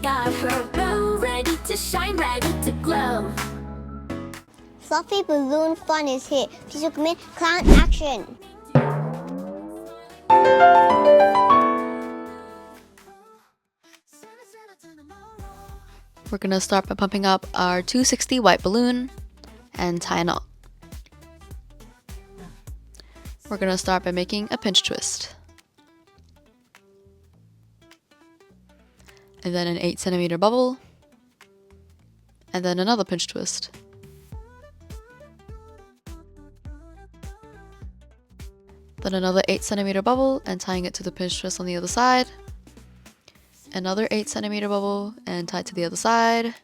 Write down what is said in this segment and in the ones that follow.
got her bow, ready to shine, ready to glow. Fluffy balloon fun is here. Please welcome in clown action. We're gonna start by pumping up our 260 white balloon and tie a knot. We're gonna start by making a pinch twist. And then an 8cm bubble. And then another pinch twist. Then another 8cm bubble and tying it to the pinch twist on the other side. Another 8cm bubble and tie it to the other side.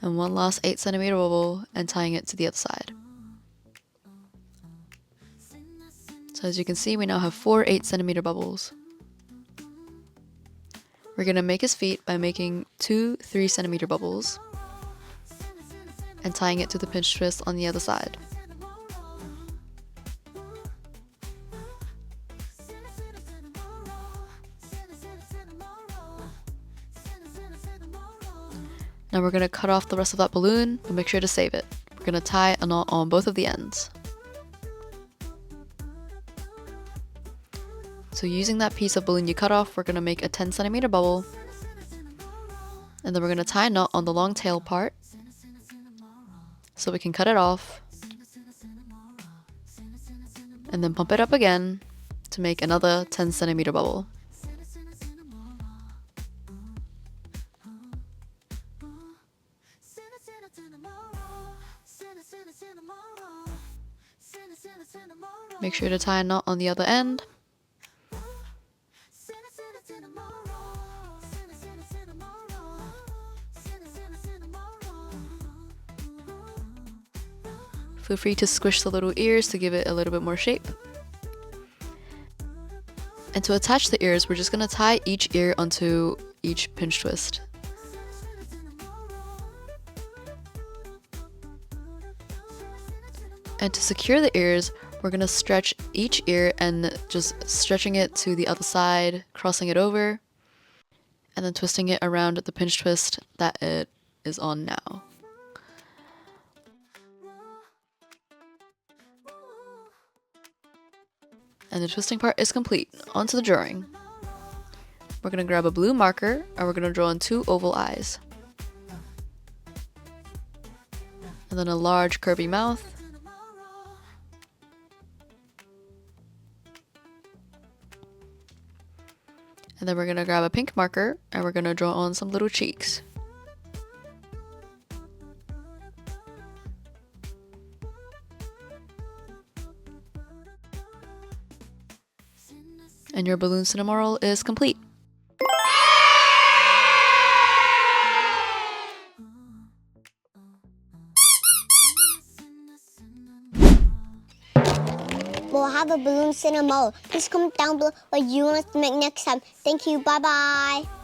And one last 8cm bubble and tying it to the other side. So as you can see, we now have 4 8cm bubbles. We're going to make his feet by making 2 3cm bubbles and tying it to the pinch twist on the other side. Now we're going to cut off the rest of that balloon, but make sure to save it. We're going to tie a knot on both of the ends. So using that piece of balloon you cut off, we're going to make a 10cm bubble. And then we're going to tie a knot on the long tail part so we can cut it off. And then pump it up again to make another 10cm bubble. Make sure to tie a knot on the other end. Feel free to squish the little ears to give it a little bit more shape. And to attach the ears, we're just going to tie each ear onto each pinch twist. And to secure the ears, we're going to stretch each ear and just stretching it to the other side, crossing it over, and then twisting it around the pinch twist that it is on now. And the twisting part is complete. Onto the drawing. We're going to grab a blue marker and we're going to draw in 2 oval eyes. And then a large curvy mouth. And then we're going to grab a pink marker and we're going to draw on some little cheeks. And your Balloon Cinnamoroll is complete. We'll have a balloon cinnamoroll. Please comment down below what you want us to make next time. Thank you. Bye bye.